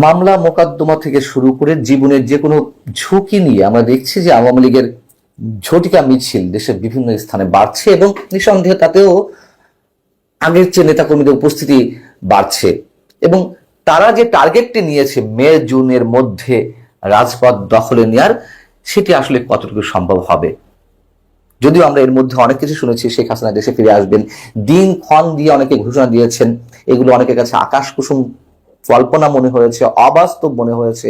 মামলা মোকদ্দমা থেকে শুরু করে জীবনের যে কোনো ঝুঁকি নিয়ে আমরা দেখছি যে আওয়ামী লীগের ঝটিকা মিছিল দেশের বিভিন্ন স্থানে বাড়ছে এবং নিঃসন্দেহে তাতেও আগের চেয়ে নেতাকর্মীদের উপস্থিতি বাড়ছে এবং তারা যে টার্গেটটি নিয়েছে মে জুনের মধ্যে রাজপথ দখলে নেওয়ার, সেটি আসলে কতটুকু সম্ভব হবে। যদিও আমরা এর মধ্যে অনেক কিছু শুনেছি, শেখ হাসিনা দেশে ফিরে আসবেন, দিন ক্ষণ দিয়ে অনেকে ঘোষণা দিয়েছেন, এগুলো অনেকের কাছে আকাশ কুসুম কল্পনা মনে হয়েছে, অবাস্তব মনে হয়েছে।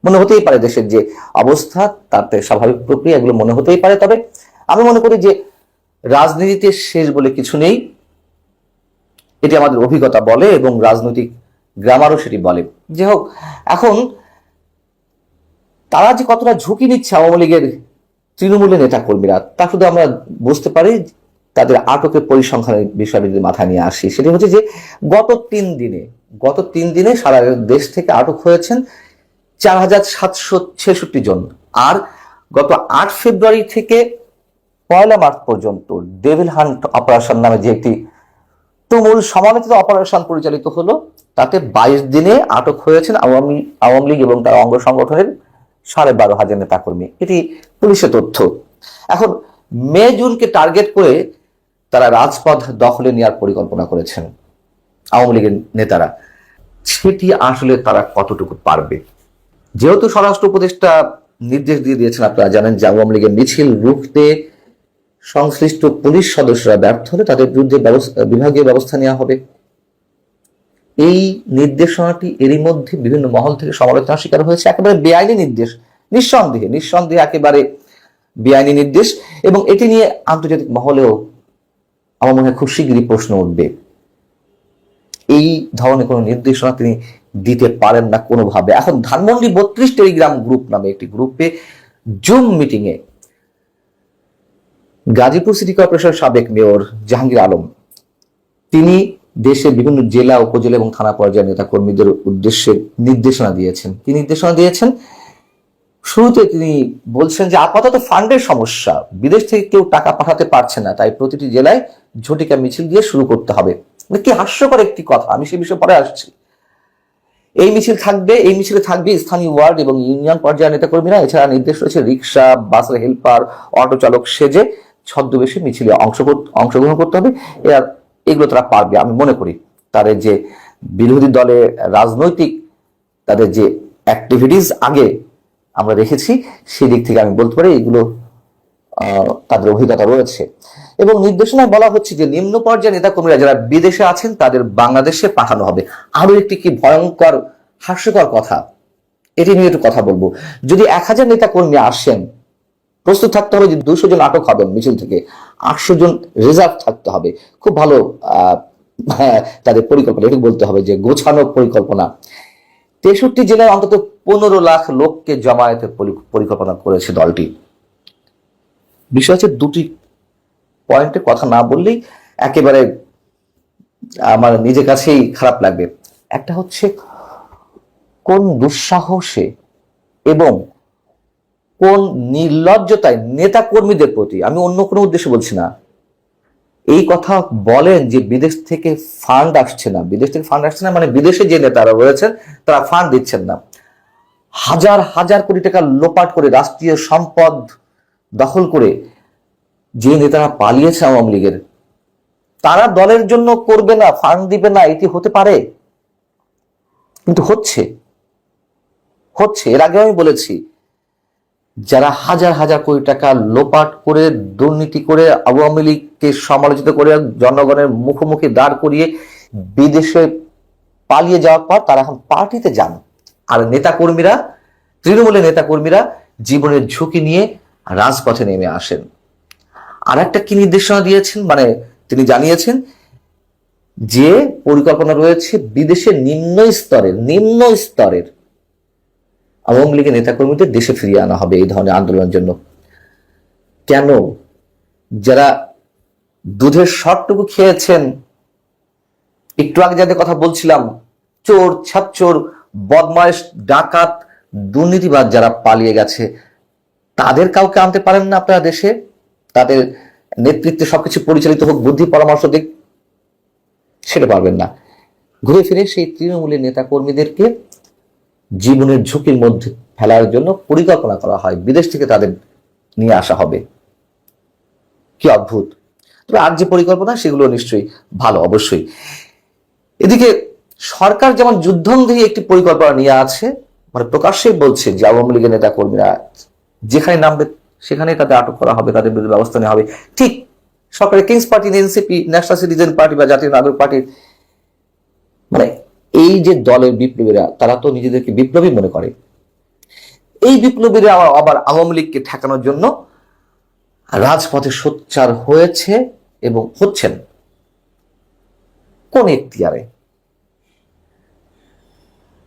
মনে হতেই পারে দেশের যে অবস্থা তাতে স্বাভাবিক প্রক্রিয়া, এগুলো মনে হতেই পারে। তবে আমি মনে করি যে রাজনীতিতে শেষ বলে কিছু নেই, এটি আমাদের অভিজ্ঞতা বলে এবং রাজনৈতিক গ্রামারও সেটি বলে। যাই হোক, এখন তারা যে কতটা ঝুঁকি নিচ্ছে আওয়ামী লীগের তৃণমূলের নেতা কর্মীরা, তা শুধু আমরা বুঝতে পারি তাদের আটকের পরিসংখ্যানের বিষয়ে যদি মাথায় নিয়ে আসি। সেটি হচ্ছে যে গত তিন দিনে সারা দেশ থেকে আটক হয়েছেন 4,766 জন। আর গত 8 ফেব্রুয়ারি থেকে 1 মার্চ পর্যন্ত ডেভিল হান্ট অপারেশন নামে যে একটি তুমুল সমালোচিত অপারেশন পরিচালিত হলো, তাতে 22 দিনে আটক হয়েছেন আওয়ামী লীগ এবং তার অঙ্গ সংগঠনের 12,500 নেতাকর্মী। এটি পুলিশের তথ্য। এখন মে জুনকে টার্গেট করে তারা রাজপথ দখলে নেওয়ার পরিকল্পনা করেছেন আওয়ামী লীগের নেতারা। সেটি আসলে তারা কতটুকু পারবে? যেহেতু স্বরাষ্ট্র উপদেষ্টা নির্দেশ দিয়ে দিয়েছেন, আপনারা জানেন যে আওয়ামী লীগের মিছিল রুখতে সংশ্লিষ্ট পুলিশ সদস্যরা ব্যর্থ হলে তাদের বিরুদ্ধে বিভাগীয় ব্যবস্থা নেওয়া হবে। এই নির্দেশনাটি এরই মধ্যে বিভিন্ন মহল থেকে সমালোচনার শিকার হয়েছে। একেবারে বেআইনি নির্দেশ, নিঃসন্দেহে একেবারে বেআইনি নির্দেশ, এবং এটি নিয়ে আন্তর্জাতিক মহলেও আমার মনে হয় খুব শীঘ্রই প্রশ্ন উঠবে। এই ধরনের কোনো নির্দেশনা তিনি দিতে পারেন না কোনোভাবে। এখন ধানমন্ডি 32 টেলিগ্রাম গ্রুপ নামে একটি গ্রুপে জুম মিটিং এ গাজীপুর সিটি কর্পোরেশনের সাবেক মেয়র জাহাঙ্গীর আলম, তিনি দেশের বিভিন্ন জেলা, উপজেলা এবং থানা পর্যায়ের নেতা কর্মীদের উদ্দেশ্যে নির্দেশনা দিয়েছেন। কি নির্দেশনা দিয়েছেন? শুরুতে তিনি বলছেন যে আপাতত ফান্ডের সমস্যা, বিদেশ থেকে কেউ টাকা পাঠাতে পারছে না, তাই প্রতিটি জেলায় ঝটিকা মিছিল দিয়ে শুরু করতে হবে। কি হাস্যকর একটি কথা, আমি সে বিষয়ে পরে আসছি। এই মিছিলে থাকবে স্থানীয় ওয়ার্ড এবং ইউনিয়ন পর্যায়ের নেতা কর্মীরা। এছাড়া নির্দেশ রয়েছে রিক্সা, বাসের হেল্পার, অটো চালক সেজে ছদ্মবেশে মিছিলে অংশগ্রহণ করতে হবে। এগুলো তারা পারবে। আমি মনে করি তাদের যে বিরোধী দলের রাজনৈতিক তাদের যে অ্যাক্টিভিটিস আগে আমরা দেখেছি, সেই দিক থেকে আমি বলতে পারি এগুলো তাদের অভিজ্ঞতা রয়েছে। এবং নির্দেশনায় বলা হচ্ছে যে নিম্ন পর্যায়ের নেতাকর্মীরা যারা বিদেশে আছেন তাদের বাংলাদেশে পাঠানো হবে। আরো একটি কি ভয়ঙ্কর হাস্যকর কথা, এটি নিয়ে একটু কথা বলবো। যদি 1000 নেতাকর্মী আসেন, প্রস্তুত থাকতে হবে যে 200 জন আটক হবেন মিছিল থেকে, 800 জন রিজার্ভ থাকতে হবে। খুব ভালো তাদের পরিকল্পনা, এটি বলতে হবে যে গোছানো পরিকল্পনা। 63 জেলায় অন্তত 15 লাখ লোককে জমায়েতের পরিকল্পনা করেছে দলটি। বিষয় হচ্ছে দুটি পয়েন্টে কথা না বললেই একেবারে আমার নিজের কাছেই খারাপ লাগবে। একটা হচ্ছে কোন দুঃসাহসে এবং কোন নির্লজ্জতায় নেতা কর্মীদের প্রতি, আমি অন্য কোনো উদ্দেশ্যে বলছি না, এই কথা বলেন যে বিদেশ থেকে ফান্ড আসছে না মানে বিদেশে যে নেতারা রয়েছেন তারা ফান্ড দিচ্ছেন না। হাজার হাজার কোটি টাকা লোপাট করে, রাষ্ট্রীয় সম্পদ দখল করে যে নেতারা পালিয়েছে আওয়ামী লীগের, তারা দলের জন্য করবে না, ফান্ড দিবে না, এটি হতে পারে? কিন্তু হচ্ছে। এর আগে আমি বলেছি, যারা হাজার হাজার কোটি টাকা লোপাট করে, দুর্নীতি করে, আওয়ামী লীগকে সমালোচিত করে, জনগণের মুখোমুখি দাঁড় করিয়ে বিদেশে পালিয়ে যাওয়ার পর তারা এখন পার্টিতে যান। আর নেতাকর্মীরা, তৃণমূলের নেতাকর্মীরা জীবনের ঝুঁকি নিয়ে রাজপথে নেমে আসেন। আর একটা কি নির্দেশনা দিয়েছেন, মানে তিনি জানিয়েছেন যে পরিকল্পনা রয়েছে বিদেশের নিম্ন স্তরের আওয়ামী লীগের নেতাকর্মীদের দেশে ফিরিয়ে আনা হবে এই ধরনের আন্দোলনের জন্য। কেন? যারা দুধের শটটুকু খেয়েছেন, একটু আগে যাদের কথা বলছিলাম, চোর, ছাচ্চোর, বদমাইশ, ডাকাত, দুর্নীতিবাদ যারা পালিয়ে গেছে, তাদের কাউকে আনতে পারেন না আপনারা দেশে? তাদের নেতৃত্বে সবকিছু পরিচালিত হোক, বুদ্ধি পরামর্শ দিক, সেটা পারবেন না। ঘুরে ফিরে সেই তৃণমূলের নেতা কর্মীদেরকে জীবনের ঝুঁকির মধ্যে ফেলার জন্য পরিকল্পনা করা হয়, বিদেশ থেকে তাদের নিয়ে আসা হবে। কি অদ্ভুত। তবে আর যে পরিকল্পনা সেগুলো নিশ্চয়ই ভালো, অবশ্যই। এদিকে সরকার যেমন যুদ্ধংদেহী একটি পরিকল্পনা নিয়ে আছে, মানে প্রকাশ্যেই বলছে যে আওয়ামী লীগের নেতা কর্মীরা যেখানে নামবে সেখানেই তাদের আটক করা হবে, তাদের বিরুদ্ধে ব্যবস্থা নেওয়া হবে। ঠিক সরকারের king's party, NCP, national citizen party বা জাতীয় নাগরিক পার্টির, মানে এই যে দলের বিপ্লবীরা, তারা তো নিজেদেরকে বিপ্লবী মনে করে। এই বিপ্লবীরা আবার আওয়ামী লীগকে ঠেকানোর জন্য রাজপথে সোচ্চার হয়েছে এবং হচ্ছেন। কোন এখতিয়ারে?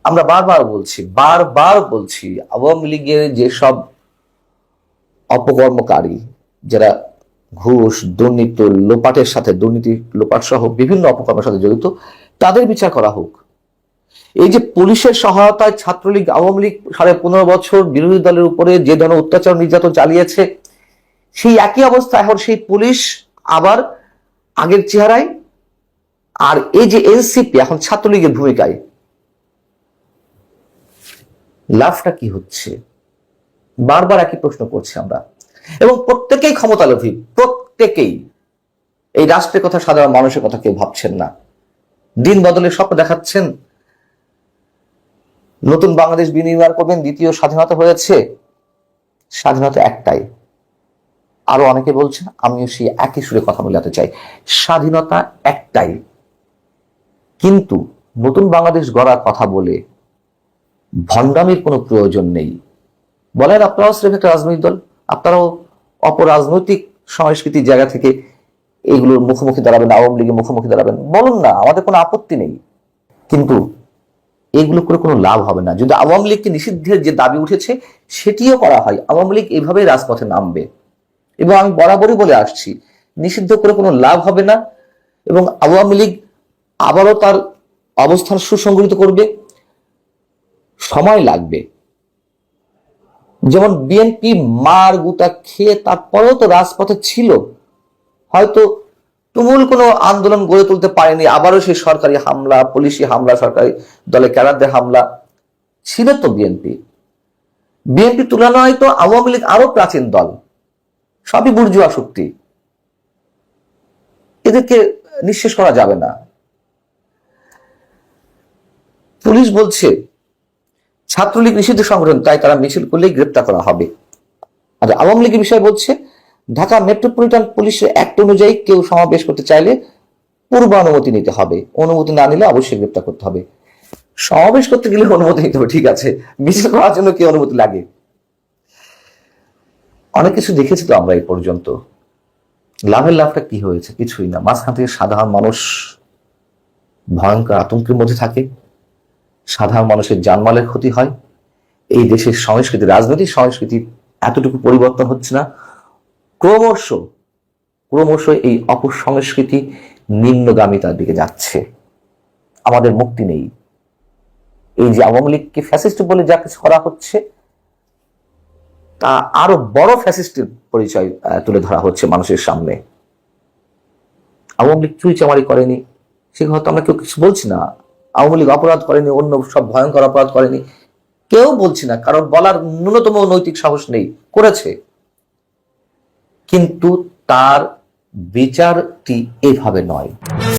আমরা বারবার বলছি আওয়ামী লীগের যেসব অপকর্মকারী, যারা ঘুষ, দুর্নীতি, লোপাটের সাথে, দুর্নীতি লোপাট সহ বিভিন্ন অপকর্মের সাথে জড়িত, তাদের বিচার করা হোক। এই যে পুলিশের সহায়তায় ছাত্রলীগ, আওয়ামী লীগ 15.5 বছর বিরোধী দলের উপরে যে ধরনের অত্যাচার নির্যাতন চালিয়েছে, সেই একই অবস্থা এখন সেই পুলিশ আবার আগের চেহারায়। আর এই যে এনসিপি এখন ছাত্রলীগের ভূমিকায়, লাভটা কি হচ্ছে? বারবার একই প্রশ্ন করছি আমরা। এবং প্রত্যেকেই ক্ষমতালোভী, প্রত্যেকেই। এই রাষ্ট্রের কথা, সাধারণ মানুষের কথা কেউ ভাবছেন না। দিন বদলের স্বপ্ন দেখাচ্ছেন, নতুন বাংলাদেশ বিনির্মাণ করবেন, দ্বিতীয় স্বাধীনতা হয়েছে। স্বাধীনতা একটাই। আরো অনেকে বলছেন, আমিও সেই একই সুরে কথা বলাতে চাই, স্বাধীনতা একটাই। কিন্তু নতুন বাংলাদেশ গড়ার কথা বলে ভণ্ডামির কোনো প্রয়োজন নেই। বলেন আপনারাও স্রেফ একটা রাজনৈতিক দল, আপনারাও অপরাজনৈতিক সংস্কৃতির জায়গা থেকে এইগুলোর মুখোমুখি দাঁড়াবেন, আওয়ামী লীগের মুখোমুখি দাঁড়াবেন, বলুন না, আমাদের কোনো আপত্তি নেই। কিন্তু এগুলো করে কোনো লাভ হবে না। যদি আওয়ামী লীগকে নিষিদ্ধের যে দাবি উঠেছে সেটিও করা হয়, আওয়ামী লীগ এইভাবেই রাজপথে নামবে। এবং আমি বরাবরই বলে আসছি, নিষিদ্ধ করে কোনো লাভ হবে না। এবং আওয়ামী লীগ আবারও তার অবস্থান সুসংগঠিত করবে, সময় লাগবে। যেমন বিএনপি মার গুতা খেয়ে তারপরেও তো রাজপথে ছিল, হয়তো তুমুল কোনো আন্দোলন গড়ে তুলতে পারেনি, আবারও সেই সরকারি হামলা, পুলিশি হামলা, সরকারি দলে ক্যাডারদের হামলা ছিল তো। বিএনপি তুলনায় তো আওয়ামী লীগ আরো প্রাচীন দল, সবই বুর্জুয়া শক্তি, এদেরকে নিঃশেষ করা যাবে না। পুলিশ বলছে ছাত্রলীগ নিষিদ্ধ সংগঠন, তাই তারা মিছিল করলেই গ্রেপ্তার করা হবে। আর আওয়ামী লীগের বিষয়ে বলছে, ঢাকা মেট্রোপলিটন পুলিশের অ্যাক্ট অনুযায়ী কেউ সমাবেশ করতে চাইলে পূর্ব অনুমতি নিতে হবে, অনুমতি না নিলে অবশ্যই গ্রেপ্তার করতে হবে। সমাবেশ করতে গেলে অনুমতি নিতে হবে, ঠিক আছে, মিছিল করার জন্য কি অনুমতি লাগে? অনেক কিছু দেখেছি তো আমরা এই পর্যন্ত। লাভটা কি হয়েছে? কিছুই না। মাঝখান থেকে সাধারণ মানুষ ভয়ঙ্কর আতঙ্কের মধ্যে থাকে, সাধারণ মানুষের জানমালের ক্ষতি হয়। এই দেশের সংস্কৃতি, রাজনৈতিক সংস্কৃতি এতটুকু পরিবর্তন হচ্ছে না। ক্রমশ এই অপসংস্কৃতি নিম্নগামিতার দিকে যাচ্ছে। আমাদের মুক্তি নেই। এই যে আওয়ামী লীগকে ফ্যাসিস্ট বলে যা কিছু করা হচ্ছে, তা আরো বড় ফ্যাসিস্টের পরিচয় তুলে ধরা হচ্ছে মানুষের সামনে। আওয়ামী লীগ চুরি চামারি করেনি, সে হয়তো আমরা কেউ কিছু বলছি না। আওয়ামী লীগ অপরাধ করেনি, অন্য সব ভয়ঙ্কর অপরাধ করেনি, কেউ বলছি না, কারণ বলার ন্যূনতম নৈতিক সাহস নেই। করেছে, কিন্তু তার বিচারটি এভাবে নয়।